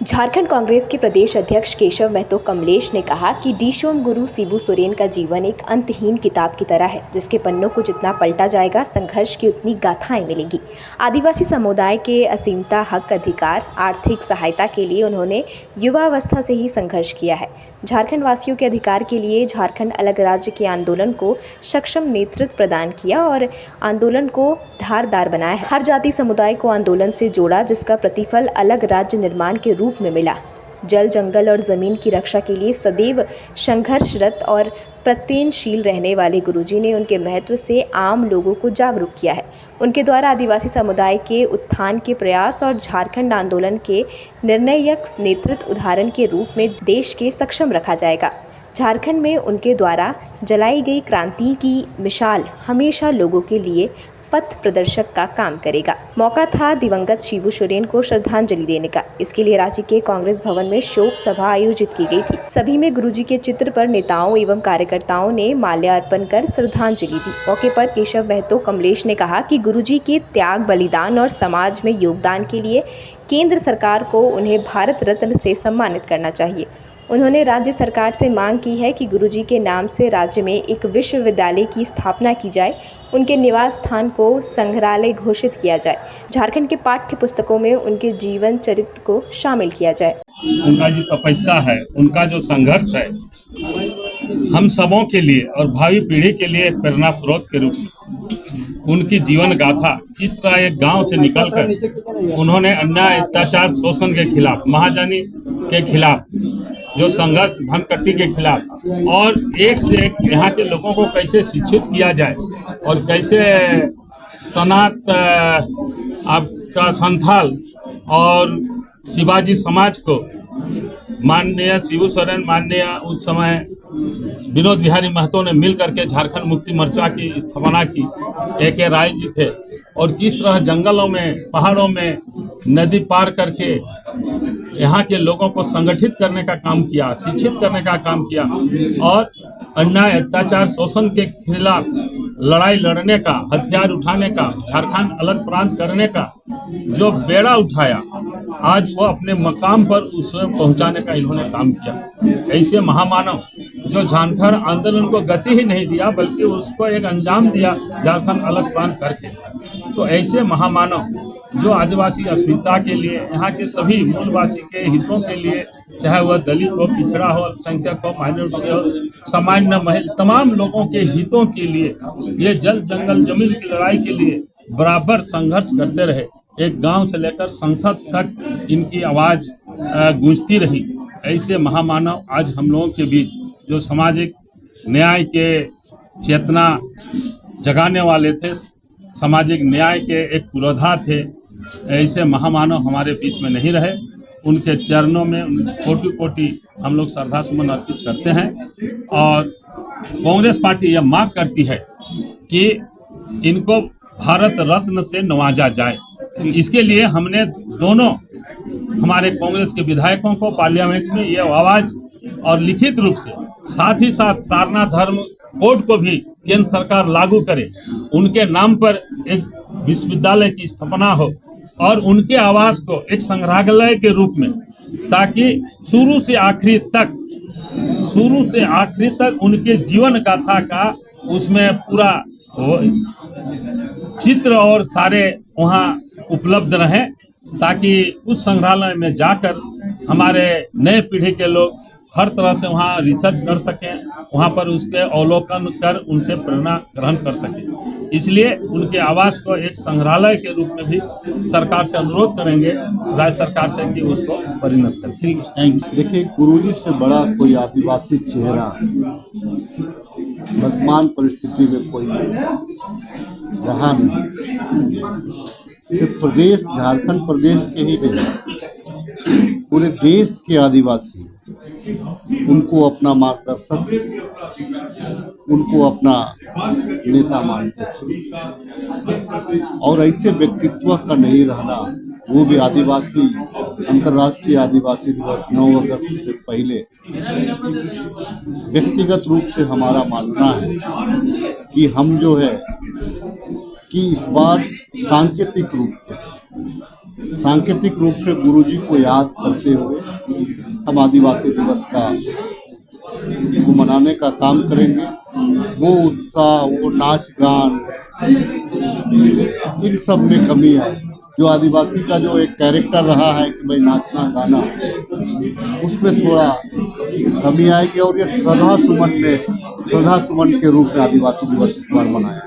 झारखंड कांग्रेस के प्रदेश अध्यक्ष केशव महतो कमलेश ने कहा कि डीशोम गुरु शिबू सोरेन का जीवन एक अंतहीन किताब की तरह है, जिसके पन्नों को जितना पलटा जाएगा संघर्ष की उतनी गाथाएं मिलेंगी। आदिवासी समुदाय के असीमता हक अधिकार, आर्थिक सहायता के लिए उन्होंने युवावस्था से ही संघर्ष किया है। झारखंड वासियों के अधिकार के लिए झारखंड अलग राज्य के आंदोलन को सक्षम नेतृत्व प्रदान किया और आंदोलन को धारदार बनाया है। हर जाति समुदाय को आंदोलन से जोड़ा, जिसका प्रतिफल अलग राज्य निर्माण के रूप में मिला। जल, जंगल और जमीन की रक्षा के लिए सदैव संघर्षरत और प्रयत्नशील रहने वाले गुरुजी ने उनके महत्व से आम लोगों को जागरूक किया है। उनके द्वारा आदिवासी समुदाय के उत्थान के प्रयास और झारखंड आंदोलन के निर्णायक नेतृत्व उदाहरण के रूप में देश के सक्षम रखा जाएगा। झारखंड में उनके द्वारा जलाई गई क्रांति की मिसाल हमेशा लोगों के लिए पथ प्रदर्शक का काम करेगा। मौका था दिवंगत शिबू सोरेन को श्रद्धांजलि देने का। इसके लिए रांची के कांग्रेस भवन में शोक सभा आयोजित की गई थी। सभी में गुरुजी के चित्र पर नेताओं एवं कार्यकर्ताओं ने माल्यार्पण कर श्रद्धांजलि दी। मौके पर केशव महतो कमलेश ने कहा कि गुरुजी के त्याग, बलिदान और समाज में योगदान के लिए केंद्र सरकार को उन्हें भारत रत्न से सम्मानित करना चाहिए। उन्होंने राज्य सरकार से मांग की है कि गुरुजी के नाम से राज्य में एक विश्वविद्यालय की स्थापना की जाए, उनके निवास स्थान को संग्रहालय घोषित किया जाए, झारखंड के पाठ्य पुस्तकों में उनके जीवन चरित्र को शामिल किया जाए। उनका जो तपस्या है, उनका जो संघर्ष है, हम सबों के लिए और भावी पीढ़ी के लिए प्रेरणा स्रोत के रूप में उनकी जीवन गाथा, किस तरह एक गांव से निकलकर उन्होंने अन्याय, अत्याचार, शोषण के खिलाफ, महाजनी के खिलाफ जो संघर्ष, धनकट्टी के खिलाफ, और एक से एक यहाँ के लोगों को कैसे शिक्षित किया जाए और कैसे सनात आपका संथाल और शिवाजी समाज को माननीय शिबू सोरेन, माननीय उस समय विनोद बिहारी महतो ने मिल करके झारखंड मुक्ति मोर्चा की स्थापना की। A.K. राय जी थे और किस तरह जंगलों में, पहाड़ों में नदी पार करके यहाँ के लोगों को संगठित करने का काम किया, शिक्षित करने का काम किया और अन्याय, अत्याचार, शोषण के खिलाफ लड़ाई लड़ने का, हथियार उठाने का, झारखंड अलग प्रांत करने का जो बेड़ा उठाया, आज वो अपने मकाम पर उसे पहुंचाने का इन्होंने काम किया। ऐसे महामानव जो झारखंड आंदोलन को गति ही नहीं दिया बल्कि उसको एक अंजाम दिया झारखंड अलग प्रांत करके, तो ऐसे महामानव जो आदिवासी अस्मिता के लिए, यहाँ के सभी मूलवासी के हितों के लिए, चाहे वह दलित हो, पिछड़ा हो, अल्पसंख्यक हो, माइनॉरिटी हो, सामान्य महिला, तमाम लोगों के हितों के लिए, ये जल, जंगल, जमीन की लड़ाई के लिए बराबर संघर्ष करते रहे। एक गांव से लेकर संसद तक इनकी आवाज गूंजती रही। ऐसे महामानव आज हम लोगों के बीच जो सामाजिक न्याय के चेतना जगाने वाले थे, सामाजिक न्याय के एक पुरोधा थे, ऐसे महामानव हमारे बीच में नहीं रहे। उनके चरणों में कोटि कोटि हम लोग श्रद्धा सुमन अर्पित करते हैं और कांग्रेस पार्टी यह मांग करती है कि इनको भारत रत्न से नवाजा जाए। इसके लिए हमने दोनों हमारे कांग्रेस के विधायकों को पार्लियामेंट में यह आवाज और लिखित रूप से, साथ ही साथ सारनाथ धर्म कोड को भी केंद्र सरकार लागू करे, उनके नाम पर एक विश्वविद्यालय की स्थापना हो और उनके आवास को एक संग्रहालय के रूप में, ताकि शुरू से आखिरी तक उनके जीवन गाथा का उसमें पूरा चित्र और सारे वहाँ उपलब्ध रहें, ताकि उस संग्रहालय में जाकर हमारे नए पीढ़ी के लोग हर तरह से वहाँ रिसर्च कर सकें, वहाँ पर उसके अवलोकन कर उनसे प्रेरणा ग्रहण कर सकें। इसलिए उनके आवास को एक संग्रहालय के रूप में भी सरकार से अनुरोध करेंगे, राज्य सरकार से, कि उसको परिणत करें। ठीक है। देखिए, गुरुजी से बड़ा कोई आदिवासी चेहरा वर्तमान परिस्थिति में कोई रहा नहीं। सिर्फ प्रदेश, झारखंड प्रदेश के ही नहीं, पूरे देश के आदिवासी उनको अपना मार्गदर्शक, उनको अपना नेता मानते थे। और ऐसे व्यक्तित्व का नहीं रहना, वो भी आदिवासी, अंतर्राष्ट्रीय आदिवासी दिवस 9 अगस्त से पहले, व्यक्तिगत रूप से हमारा मानना है कि हम जो है कि इस बार सांकेतिक रूप से सांकेतिक रूप से गुरुजी को याद करते हुए हम आदिवासी दिवस को मनाने का काम करेंगे। वो उत्साह, वो नाच गान, इन सब में कमी है। जो आदिवासी का जो एक कैरेक्टर रहा है कि भाई नाचना गाना, उसमें थोड़ा कमी आएगी और ये श्रद्धा सुमन के रूप में आदिवासी दिवस इस बार मनाया।